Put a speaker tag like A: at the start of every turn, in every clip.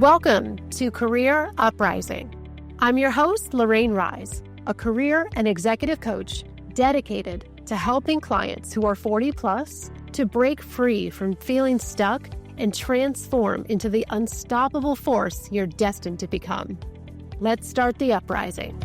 A: Welcome to Career Uprising. I'm your host, Lorraine Rise, a career and executive coach dedicated to helping clients who are 40 plus to break free from feeling stuck and transform into the unstoppable force you're destined to become. Let's start the uprising.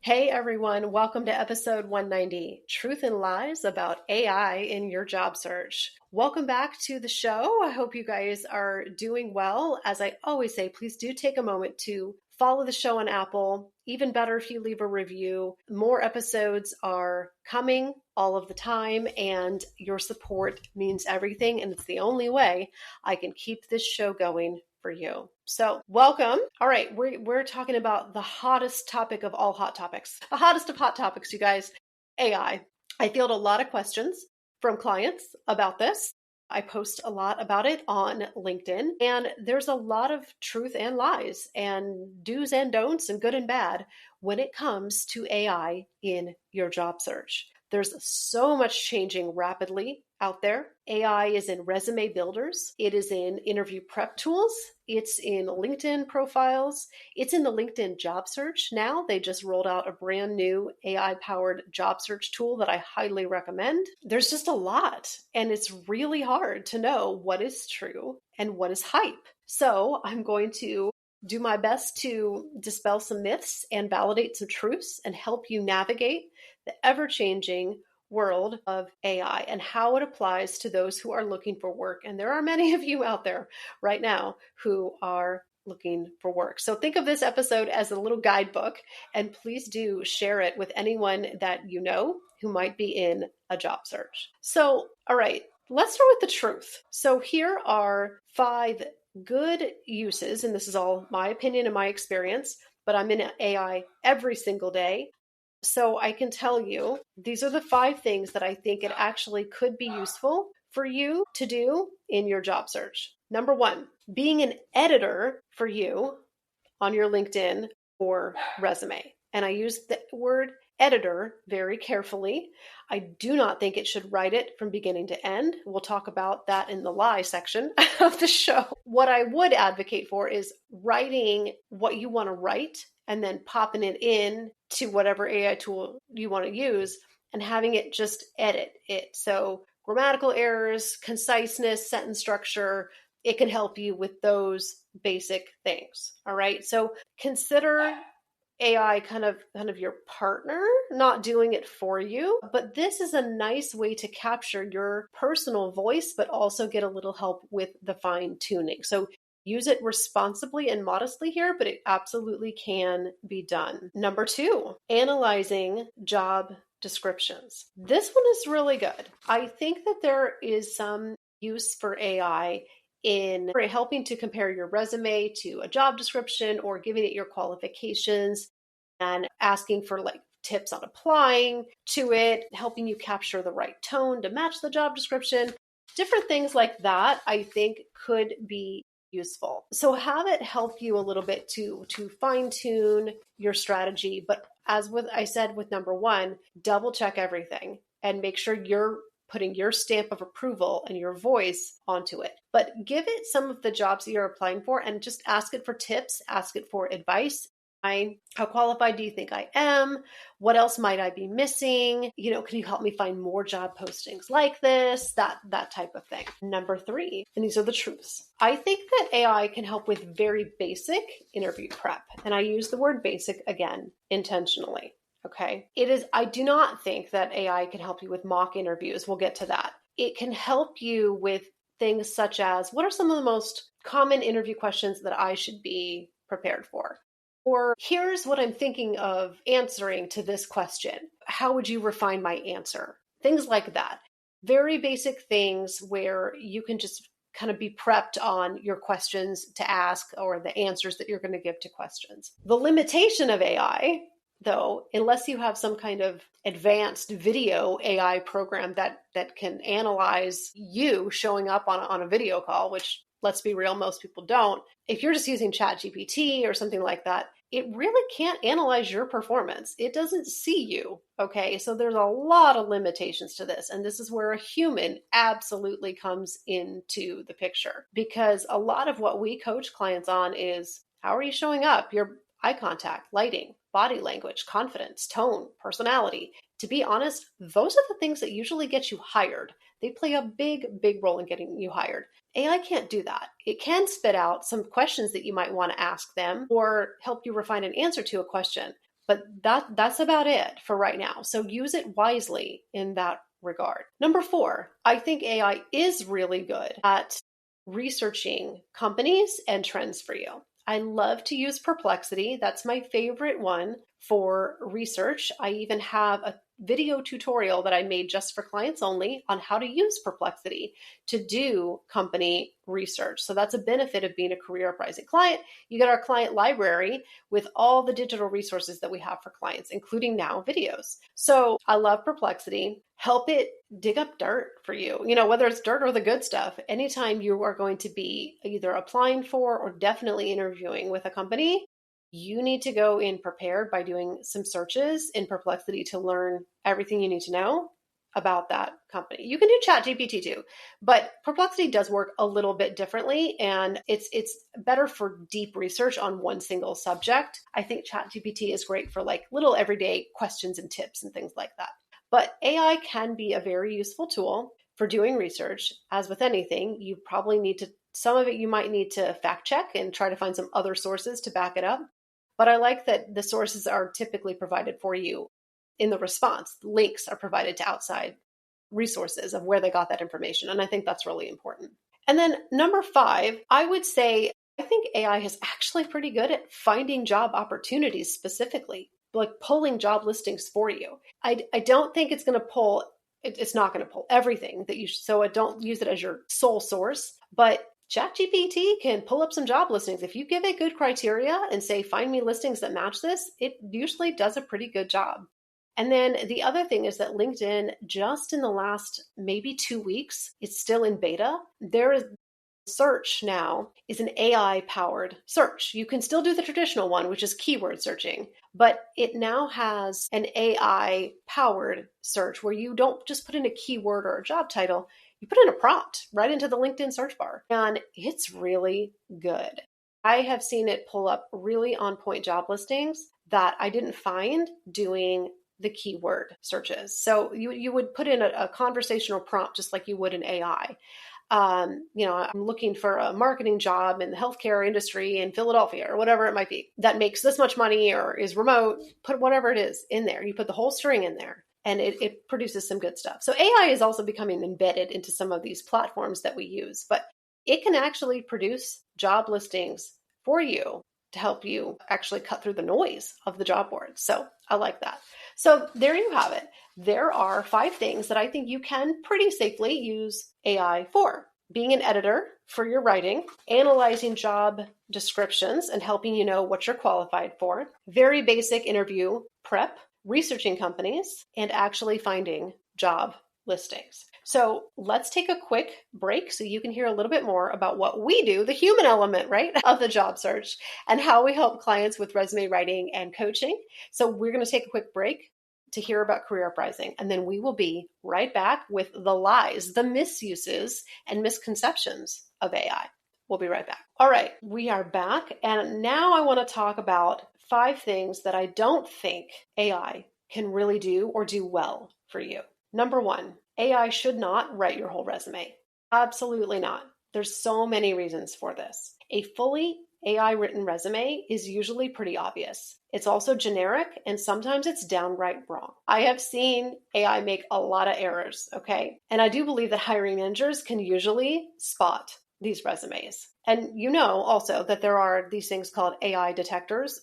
A: Hey everyone, welcome to episode 190, Truth and Lies About AI in Your Job Search. Welcome back to the show. I hope you guys are doing well. As I always say, please do take a moment to follow the show on Apple. Even better if you leave a review. More episodes are coming all of the time, and your support means everything, and it's the only way I can keep this show going for you. So welcome. All right, we're talking about the hottest topic of all hot topics. The hottest of hot topics, you guys, AI. I field a lot of questions from clients about this. I post a lot about it on LinkedIn, and there's a lot of truth and lies and do's and don'ts and good and bad when it comes to AI in your job search. There's so much changing rapidly out there. AI is in resume builders. It is in interview prep tools. It's in LinkedIn profiles. It's in the LinkedIn job search now. They just rolled out a brand new AI-powered job search tool that I highly recommend. There's just a lot, and it's really hard to know what is true and what is hype. So I'm going to do my best to dispel some myths and validate some truths and help you navigate the ever-changing world of AI and how it applies to those who are looking for work. And there are many of you out there right now who are looking for work. So think of this episode as a little guidebook, and please do share it with anyone that you know who might be in a job search. So, all right, let's start with the truth. So here are 5 good uses, and this is all my opinion and my experience, but I'm in AI every single day. So I can tell you, these are the 5 things that I think it actually could be useful for you to do in your job search. Number 1, being an editor for you on your LinkedIn or resume. And I use the word editor very carefully. I do not think it should write it from beginning to end. We'll talk about that in the lie section of the show. What I would advocate for is writing what you want to write and then popping it in to whatever AI tool you want to use and having it just edit it. So grammatical errors, conciseness, sentence structure, it can help you with those basic things. All right. So consider AI kind of your partner, not doing it for you. But this is a nice way to capture your personal voice, but also get a little help with the fine tuning. So use it responsibly and modestly here, but it absolutely can be done. Number 2, analyzing job descriptions. This one is really good. I think that there is some use for AI in helping to compare your resume to a job description or giving it your qualifications and asking for tips on applying to it, helping you capture the right tone to match the job description. Different things like that, I think, could be useful. So have it help you a little bit to fine tune your strategy. But as I said with number 1, double check everything and make sure you're putting your stamp of approval and your voice onto it. But give it some of the jobs that you're applying for and just ask it for tips, ask it for advice. How qualified do you think I am? What else might I be missing? Can you help me find more job postings like this? That type of thing. Number 3, and these are the truths. I think that AI can help with very basic interview prep. And I use the word basic again, intentionally. Okay. I do not think that AI can help you with mock interviews. We'll get to that. It can help you with things such as, what are some of the most common interview questions that I should be prepared for? Or here's what I'm thinking of answering to this question. How would you refine my answer? Things like that. Very basic things where you can just kind of be prepped on your questions to ask or the answers that you're going to give to questions. The limitation of AI, though, unless you have some kind of advanced video AI program that can analyze you showing up on a video call, which let's be real, most people don't. If you're just using ChatGPT or something like that, it really can't analyze your performance. It doesn't see you. Okay. So there's a lot of limitations to this. And this is where a human absolutely comes into the picture, because a lot of what we coach clients on is, how are you showing up? Your eye contact, lighting, body language, confidence, tone, personality. To be honest, those are the things that usually get you hired. They play a big, big role in getting you hired. AI can't do that. It can spit out some questions that you might want to ask them or help you refine an answer to a question. But that's about it for right now. So use it wisely in that regard. Number 4, I think AI is really good at researching companies and trends for you. I love to use Perplexity. That's my favorite one for research. I even have a video tutorial that I made just for clients only on how to use Perplexity to do company research. So that's a benefit of being a Career Uprising client. You get our client library with all the digital resources that we have for clients, including now videos. So I love Perplexity. Help it dig up dirt for you, whether it's dirt or the good stuff. Anytime you are going to be either applying for or definitely interviewing with a company, you need to go in prepared by doing some searches in Perplexity to learn everything you need to know about that company. You can do ChatGPT too, but Perplexity does work a little bit differently, and it's better for deep research on one single subject. I think ChatGPT is great for like little everyday questions and tips and things like that. But AI can be a very useful tool for doing research. As with anything, you probably need to, some of it you might need to fact check and try to find some other sources to back it up. But I like that the sources are typically provided for you in the response. Links are provided to outside resources of where they got that information. And I think that's really important. And then number 5, I would say, I think AI is actually pretty good at finding job opportunities specifically, like pulling job listings for you. I don't think it's going to pull, it's not going to pull everything that you, so I don't use it as your sole source, but ChatGPT can pull up some job listings. If you give it good criteria and say, find me listings that match this, it usually does a pretty good job. And then the other thing is that LinkedIn, just in the last maybe 2 weeks, it's still in beta. There is search now is an AI powered search. You can still do the traditional one, which is keyword searching, but it now has an AI powered search where you don't just put in a keyword or a job title. You put in a prompt right into the LinkedIn search bar, and it's really good. I have seen it pull up really on point job listings that I didn't find doing the keyword searches. So you would put in a conversational prompt just like you would in AI. I'm looking for a marketing job in the healthcare industry in Philadelphia or whatever it might be that makes this much money or is remote. Put whatever it is in there. You put the whole string in there. And it produces some good stuff. So AI is also becoming embedded into some of these platforms that we use, but it can actually produce job listings for you to help you actually cut through the noise of the job boards. So I like that. So there you have it. There are 5 things that I think you can pretty safely use AI for. Being an editor for your writing, analyzing job descriptions and helping you know what you're qualified for, very basic interview prep, researching companies, and actually finding job listings. So let's take a quick break so you can hear a little bit more about what we do, the human element, right, of the job search, and how we help clients with resume writing and coaching. So we're going to take a quick break to hear about Career Uprising, and then we will be right back with the lies, the misuses, and misconceptions of AI. We'll be right back. All right, we are back, and now I want to talk about 5 things that I don't think AI can really do or do well for you. Number 1, AI should not write your whole resume. Absolutely not. There's so many reasons for this. A fully AI written resume is usually pretty obvious. It's also generic, and sometimes it's downright wrong. I have seen AI make a lot of errors, okay? And I do believe that hiring managers can usually spot these resumes. And you know also that there are these things called AI detectors.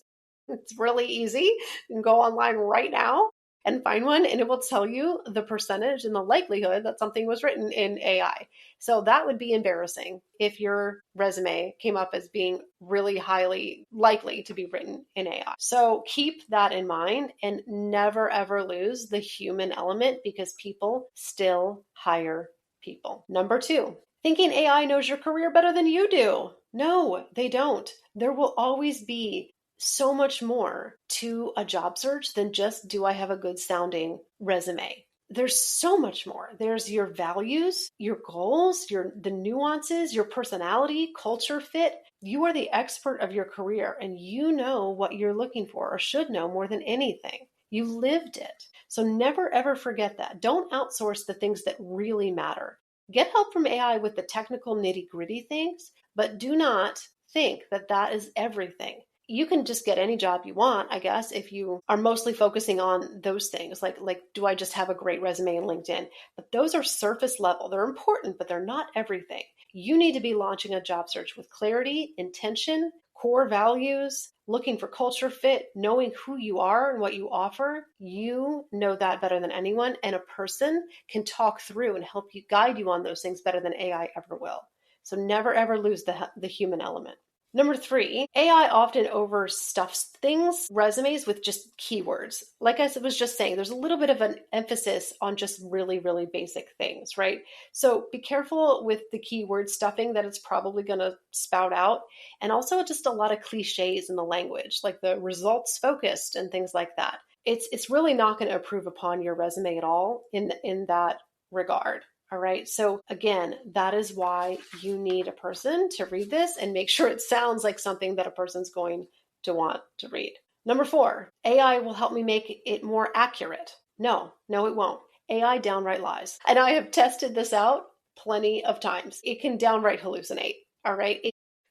A: It's really easy. You can go online right now and find one, and it will tell you the percentage and the likelihood that something was written in AI. So that would be embarrassing if your resume came up as being really highly likely to be written in AI. So keep that in mind and never ever lose the human element, because people still hire people. Number 2, thinking AI knows your career better than you do. No, they don't. There will always be so much more to a job search than just, do I have a good sounding resume? There's so much more. There's your values, your goals, the nuances, your personality, culture fit. You are the expert of your career and you know what you're looking for, or should know more than anything. You lived it. So never ever forget that. Don't outsource the things that really matter. Get help from AI with the technical nitty-gritty things, but do not think that that is everything. You can just get any job you want, I guess, if you are mostly focusing on those things. Like, do I just have a great resume in LinkedIn? But those are surface level. They're important, but they're not everything. You need to be launching a job search with clarity, intention, core values, looking for culture fit, knowing who you are and what you offer. You know that better than anyone. And a person can talk through and help you, guide you on those things better than AI ever will. So never, ever lose the human element. Number 3, AI often overstuffs things, resumes, with just keywords. Like I was just saying, there's a little bit of an emphasis on just really, really basic things, right? So be careful with the keyword stuffing that it's probably going to spout out. And also just a lot of cliches in the language, like the results focused and things like that. It's really not going to improve upon your resume at all in that regard. All right. So again, that is why you need a person to read this and make sure it sounds like something that a person's going to want to read. Number 4, AI will help me make it more accurate. No, it won't. AI downright lies. And I have tested this out plenty of times. It can downright hallucinate. All right.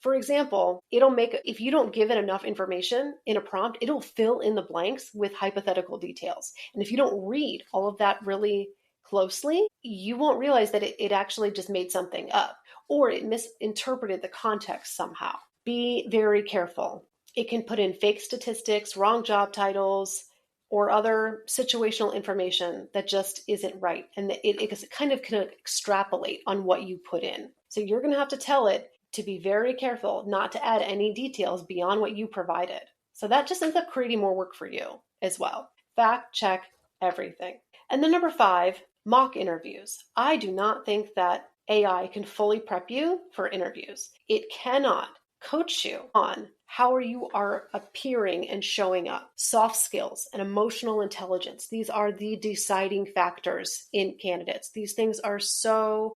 A: For example, if you don't give it enough information in a prompt, it'll fill in the blanks with hypothetical details. And if you don't read all of that really closely, you won't realize that it actually just made something up, or it misinterpreted the context somehow. Be very careful. It can put in fake statistics, wrong job titles, or other situational information that just isn't right. And it kind of can extrapolate on what you put in. So you're going to have to tell it to be very careful not to add any details beyond what you provided. So that just ends up creating more work for you as well. Fact check everything. And then number 5, mock interviews. I do not think that AI can fully prep you for interviews. It cannot coach you on how you are appearing and showing up. Soft skills and emotional intelligence. These are the deciding factors in candidates. These things are so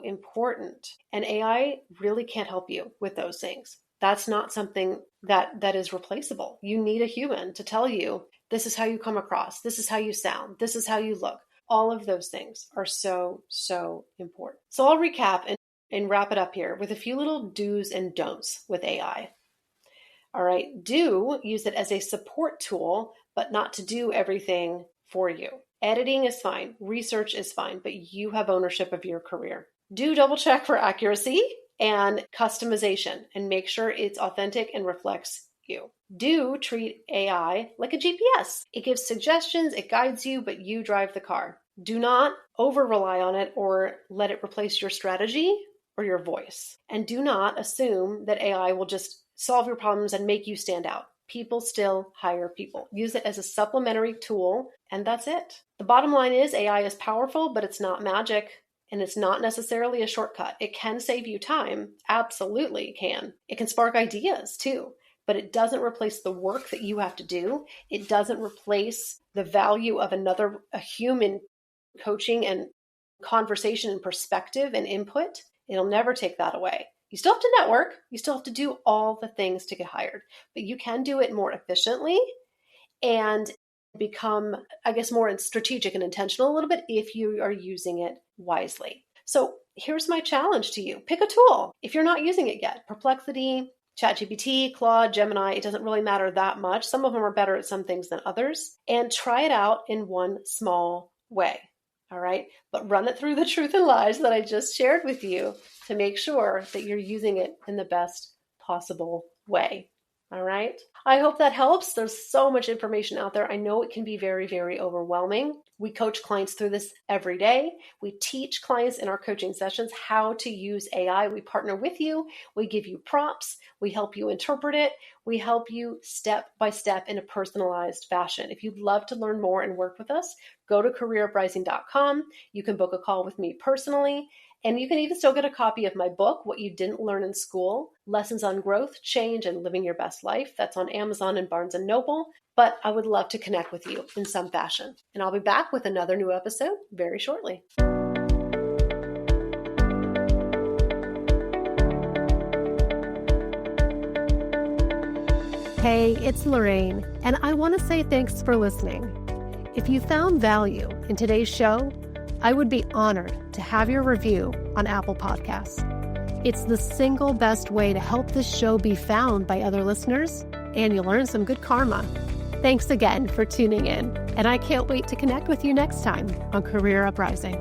A: important. And AI really can't help you with those things. That's not something that is replaceable. You need a human to tell you, this is how you come across, this is how you sound, this is how you look. All of those things are so important. So I'll recap and wrap it up here with a few little do's and don'ts with AI. All right, do use it as a support tool, but not to do everything for you. Editing is fine, research is fine, but you have ownership of your career. Do double check for accuracy and customization and make sure it's authentic and reflects you. Do treat AI like a GPS. It gives suggestions, it guides you, but you drive the car. Do not over rely on it or let it replace your strategy or your voice. And do not assume that AI will just solve your problems and make you stand out. People still hire people. Use it as a supplementary tool, and that's it. The bottom line is AI is powerful, but it's not magic, and it's not necessarily a shortcut. It can save you time. Absolutely can. It can spark ideas too, but it doesn't replace the work that you have to do. It doesn't replace the value of a human coaching and conversation and perspective and input. It'll never take that away. You still have to network. You still have to do all the things to get hired, but you can do it more efficiently and become, I guess, more strategic and intentional a little bit if you are using it wisely. So here's my challenge to you. Pick a tool. If you're not using it yet, Perplexity, ChatGPT, Claude, Gemini, it doesn't really matter that much. Some of them are better at some things than others. And try it out in one small way. All right. But run it through the truth and lies that I just shared with you to make sure that you're using it in the best possible way. All right. I hope that helps. There's so much information out there. I know it can be very, very overwhelming. We coach clients through this every day. We teach clients in our coaching sessions how to use AI. We partner with you. We give you prompts. We help you interpret it. We help you step by step in a personalized fashion. If you'd love to learn more and work with us, go to careeruprising.com. You can book a call with me personally, And you can even still get a copy of my book, What You Didn't Learn in School, Lessons on Growth, Change, and Living Your Best Life. That's on Amazon and Barnes & Noble. But I would love to connect with you in some fashion. And I'll be back with another new episode very shortly. Hey, it's Lorraine, and I want to say thanks for listening. If you found value in today's show, I would be honored to have your review on Apple Podcasts. It's the single best way to help this show be found by other listeners, and you'll earn some good karma. Thanks again for tuning in, and I can't wait to connect with you next time on Career Uprising.